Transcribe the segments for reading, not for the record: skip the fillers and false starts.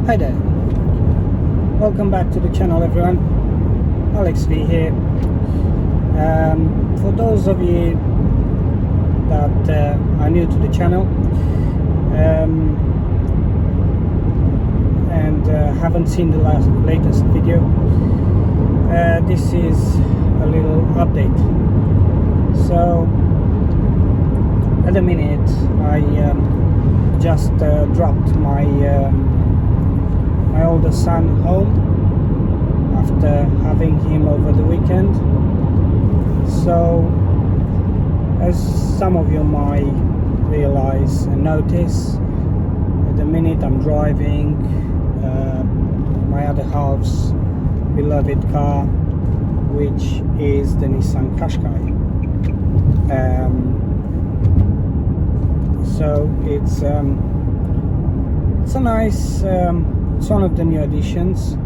Hi there, welcome back to the channel everyone. Alex V here. For those of you that are new to the channel and haven't seen the latest video, this is a little update. So at the minute I just dropped my oldest son home after having him over the weekend. So as some of you might realize and notice, at the minute I'm driving my other half's beloved car, which is the Nissan Qashqai. So it's a nice, it's one of the new additions.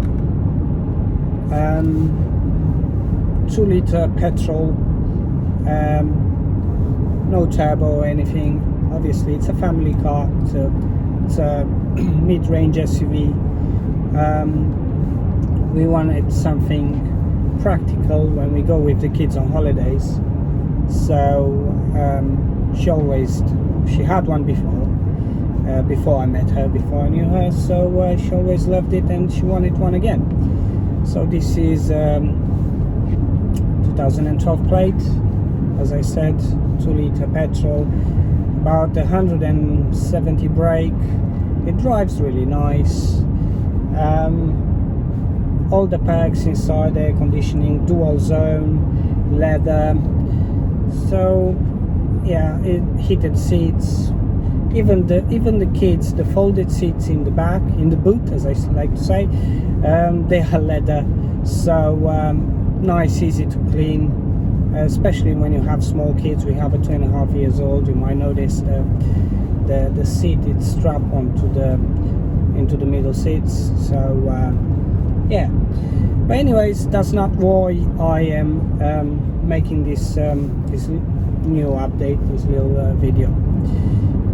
2-liter petrol, no turbo or anything. Obviously it's a family car, it's a mid-range SUV. We wanted something practical when we go with the kids on holidays. So she had one before I met her, before I knew her, so she always loved it and she wanted one again. So this is 2012 plate, as I said, 2-liter petrol, about 170 brake. It drives really nice. All the perks inside, air conditioning, dual zone, leather. So yeah, heated seats. Even the kids, the folded seats in the back, in the boot, as I like to say, they are leather. So nice, easy to clean, especially when you have small kids. We have a 2.5 years old. You might notice the seat is strapped into the middle seats. So yeah. But anyways, that's not why I am making this new update, this little video.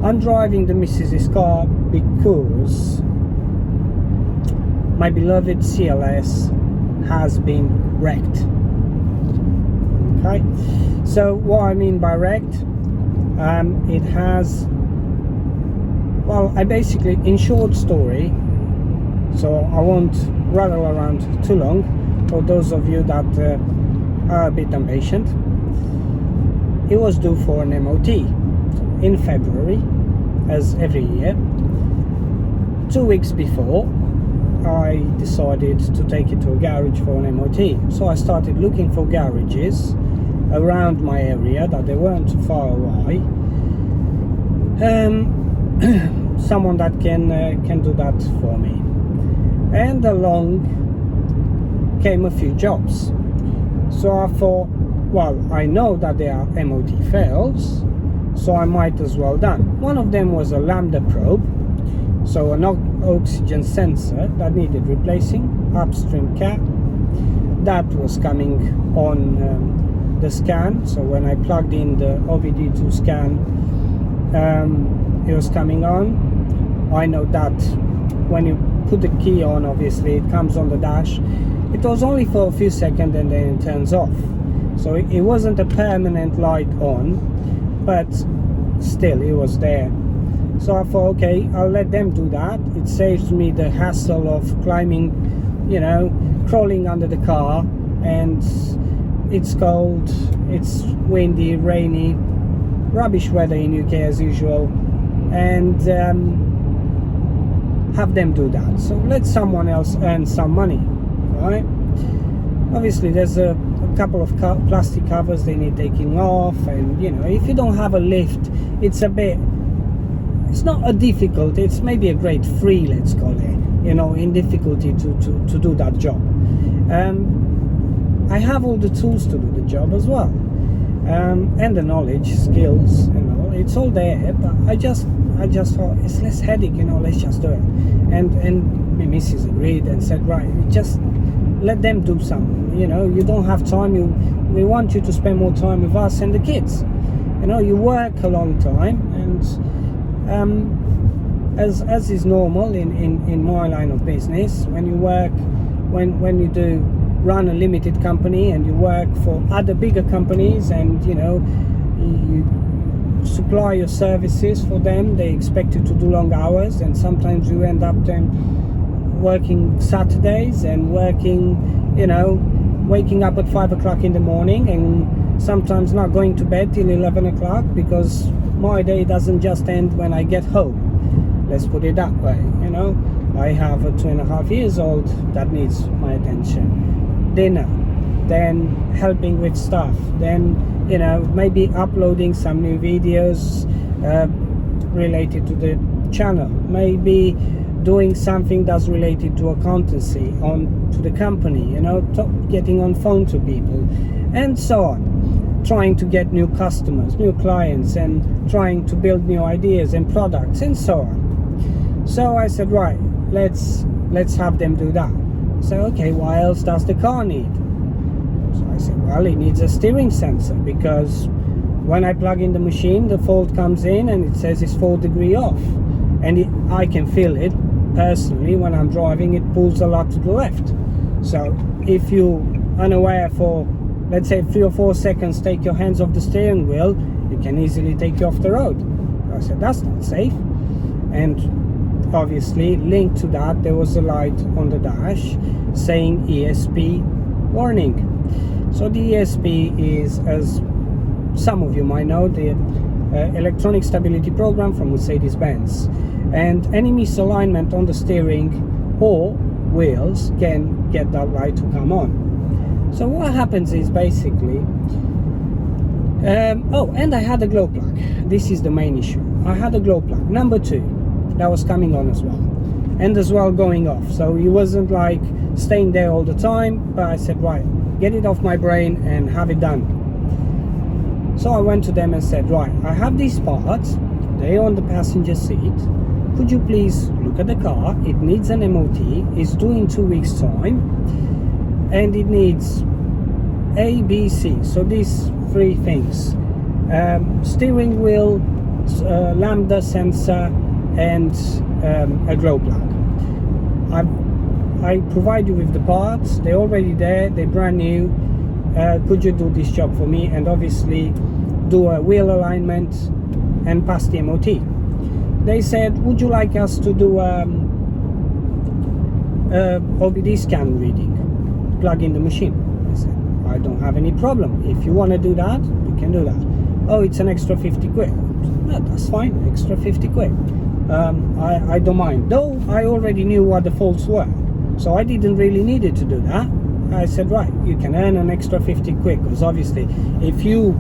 I'm driving the missus's car because my beloved CLS has been wrecked. Okay, so what I mean by wrecked, it has, well, I basically, in short story, so I won't rattle around too long for those of you that are a bit impatient. It was due for an MOT in February, as every year. 2 weeks before, I decided to take it to a garage for an MOT. So I started looking for garages around my area, that they weren't too far away. Someone that can do that for me. And along came a few jobs. So I thought, well, I know that there are MOT fails, so I might as well done. One of them was a lambda probe, so an oxygen sensor that needed replacing, upstream cap. That was coming on the scan, so when I plugged in the OBD2 scan, it was coming on. I know that when you put the key on, obviously it comes on the dash. It was only for a few seconds and then it turns off. So it wasn't a permanent light on, but still it was there. So I thought, okay, I'll let them do that. It saves me the hassle of climbing, crawling under the car, and it's cold, it's windy, rainy, rubbish weather in UK as usual, and have them do that. So let someone else earn some money, right? Obviously there's a couple of plastic covers they need taking off, and if you don't have a lift, it's not a difficulty, it's maybe a grade 3, let's call it, in difficulty to do that job. I have all the tools to do the job as well, and the knowledge, skills, it's all there. But I just thought it's less headache, let's just do it. And my missus agreed and said, right, just let them do something. You don't have time. We want you to spend more time with us and the kids. You work a long time, and as is normal in my line of business, when you work, when you do run a limited company and you work for other bigger companies, and you know, you supply your services for them, they expect you to do long hours, and sometimes you end up then working Saturdays and working, you know, waking up at 5 o'clock in the morning and sometimes not going to bed till 11 o'clock, because my day doesn't just end when I get home. Let's put it that way. You know, I have a 2.5 years old that needs my attention. Dinner, then helping with stuff, then, you know, maybe uploading some new videos related to the channel, maybe doing something that's related to accountancy on to the company, you know, getting on phone to people and so on, trying to get new customers, new clients, and trying to build new ideas and products and so on. So I said, right, let's have them do that. So okay, what else does the car need? So I said, well, it needs a steering sensor, because when I plug in the machine, the fault comes in and it says it's 4 degrees off, and I can feel it personally when I'm driving. It pulls a lot to the left. So if you unaware for, let's say, 3 or 4 seconds, take your hands off the steering wheel, it can easily take you off the road. I said, that's not safe. And obviously linked to that, there was a light on the dash saying ESP warning. So the ESP is, as some of you might know, the electronic stability program from Mercedes-Benz, and any misalignment on the steering or wheels can get that light to come on. So what happens is basically oh, and I had a glow plug. This is the main issue. I had a glow plug number 2 that was coming on as well, and as well going off. So it wasn't like staying there all the time, but I said, right, get it off my brain and have it done. So I went to them and said, right, I have these parts, they're on the passenger seat, could you please look at the car? It needs an MOT, it's due in 2 weeks time, and it needs A, B, C, so these 3 things: steering wheel, lambda sensor, and a glow plug. I provide you with the parts, they're already there, they're brand new. Could you do this job for me, and obviously do a wheel alignment and pass the MOT? They said, would you like us to do OBD scan reading, plug in the machine? I said, I don't have any problem. If you want to do that, you can do that. Oh, it's an extra 50 quid. No, that's fine, extra 50 quid. I don't mind, though I already knew what the faults were, so I didn't really need it to do that. I said, right, you can earn an extra 50 quid, because obviously if you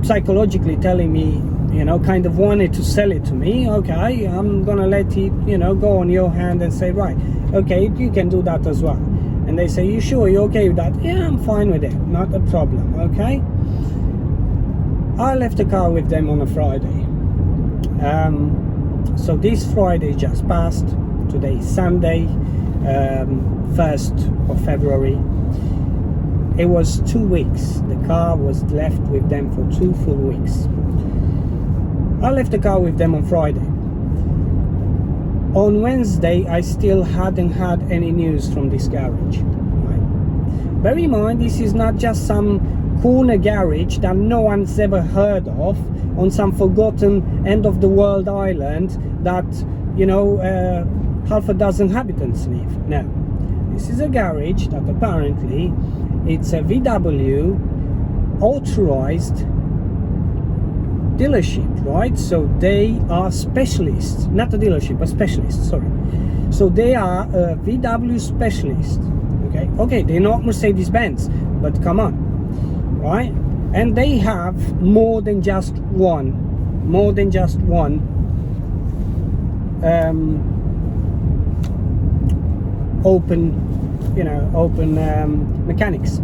psychologically telling me, you know, kind of wanted to sell it to me, okay, I'm gonna let it, you know, go on your hand and say, right, okay, you can do that as well. And they say, you sure you're okay with that? Yeah, I'm fine with it, not a problem. Okay, I left the car with them on a Friday. So this Friday just passed. Today is Sunday, 1st of February. It was 2 weeks. The car was left with them for 2 full weeks. I left the car with them on Friday. On Wednesday, I still hadn't had any news from this garage. Right? Bear in mind, this is not just some corner garage that no one's ever heard of on some forgotten end of the world island that, you know, half a dozen inhabitants live. No, this is a garage that apparently it's a VW authorized dealership, right? So they are specialists, not a dealership, but specialists, sorry. So they are a VW specialist. Okay, they're not Mercedes-Benz, but come on, right? And they have more than just one open mechanics.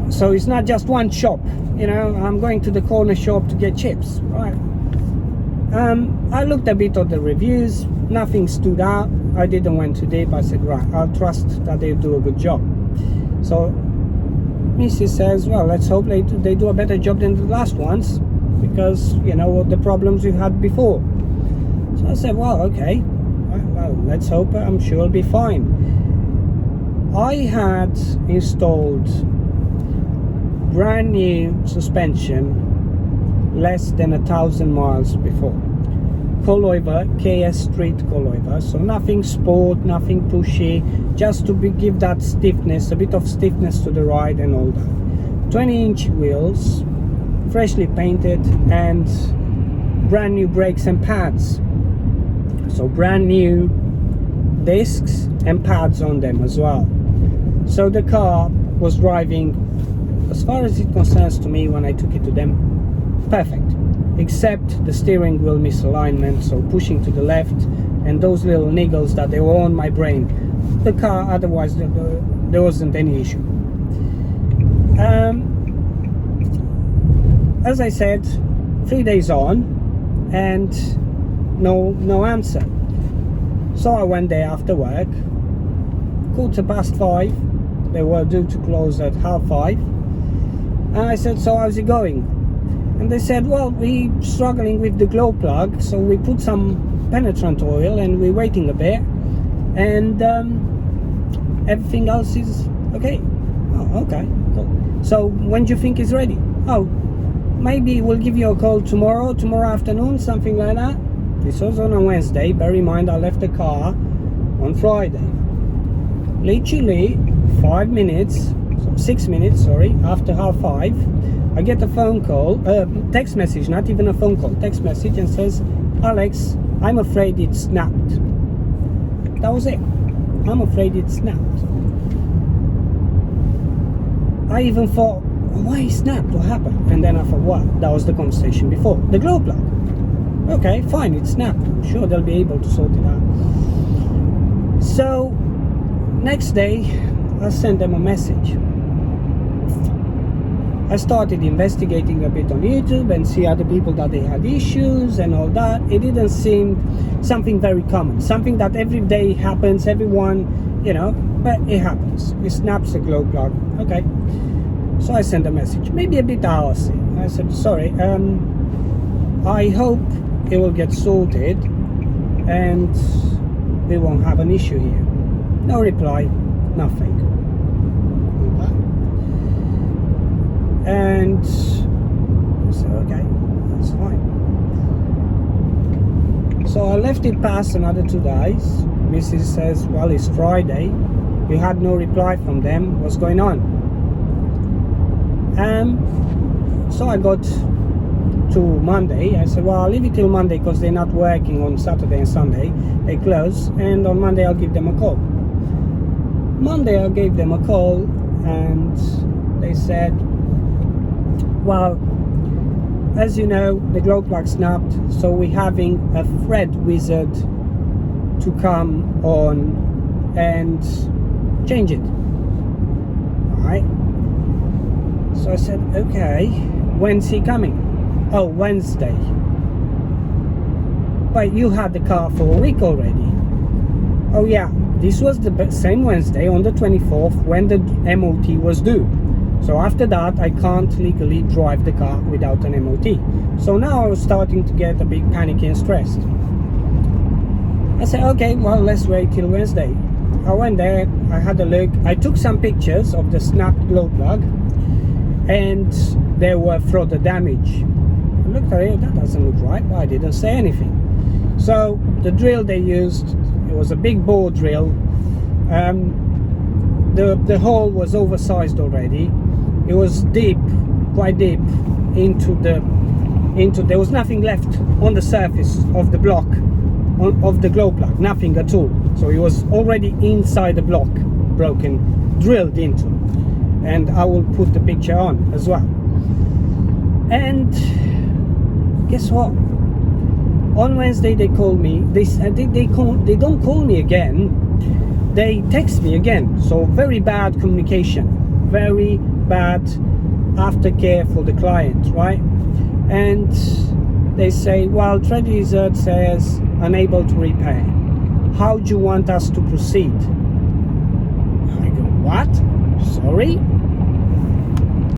So it's not just one shop, you know, I'm going to the corner shop to get chips, right? I looked a bit at the reviews, nothing stood out. I didn't went too deep. I said, right, I'll trust that they'll do a good job. So Mrs. says, well, let's hope they do a better job than the last ones. because you know the problems you had before. So I said, well, okay, well, let's hope. I'm sure it'll be fine. I had installed brand new suspension less than 1,000 miles before. Coilover, KS Street coilover, so nothing sport, nothing pushy, just to give that stiffness, a bit of stiffness to the ride and all that. 20-inch wheels, freshly painted, and brand new brakes and pads. So brand new discs and pads on them as well. So the car was driving, as far as it concerns to me when I took it to them, perfect, except the steering wheel misalignment, so pushing to the left, and those little niggles that they were on my brain. The car, otherwise there wasn't any issue. As I said, 3 days on and no answer. So I went there after work, 5:15. They were due to close at 5:30, and I said, so how's it going? And they said, well, we're struggling with the glow plug, so we put some penetrant oil and we're waiting a bit, and everything else is okay. Oh, okay, cool. So when do you think it's ready? Oh, maybe we'll give you a call tomorrow afternoon, something like that. This was on a Wednesday. Bear in mind I left the car on Friday. Literally 6 minutes, sorry, after 5:30, I get a phone call, text message, not even a phone call, text message, and says, Alex, I'm afraid it snapped. That was it. I'm afraid it snapped. I even thought, why it snapped? What happened? And then I thought, what? That was the conversation before. The glow plug. Okay, fine, it snapped. I'm sure they'll be able to sort it out. So, next day, I sent them a message. I started investigating a bit on YouTube and see other people that they had issues and all that. It didn't seem something very common, something that every day happens, everyone, you know, but it happens. It snaps the glow plug. Okay. So I sent a message, maybe a bit hours. I said, sorry, I hope it will get sorted and we won't have an issue here. No reply, nothing. Okay. And I said, okay, that's fine. So I left it past another 2 days. Mrs. says, well, it's Friday. You had no reply from them. What's going on? So I got to Monday. I said, well, I'll leave it till Monday because they're not working on Saturday and Sunday. They close, and on Monday I'll give them a call. Monday I gave them a call and they said, well, as you know, the glow plug snapped, so we're having a thread wizard to come on and change it. Alright. So I said, okay, when's he coming? Oh, Wednesday. But you had the car for a week already. Oh yeah, this was the same Wednesday on the 24th when the MOT was due. So after that, I can't legally drive the car without an MOT. So now I was starting to get a bit panicky and stressed. I said, okay, well, let's wait till Wednesday. I went there, I had a look. I took some pictures of the snapped glow plug, and there were further damage. I looked at it, that doesn't look right, but I didn't say anything. So the drill they used, it was a big bore drill. The hole was oversized already. It was deep, quite deep into there was nothing left on the surface of the block of the glow plug, nothing at all. So it was already inside the block, broken, drilled into. And I will put the picture on as well. And guess what? On Wednesday they called me. They don't call me again. They text me again. So very bad communication, very bad aftercare for the client, right? And they say, well, Thread Wizard says unable to repair. How do you want us to proceed? I go, what? Sorry?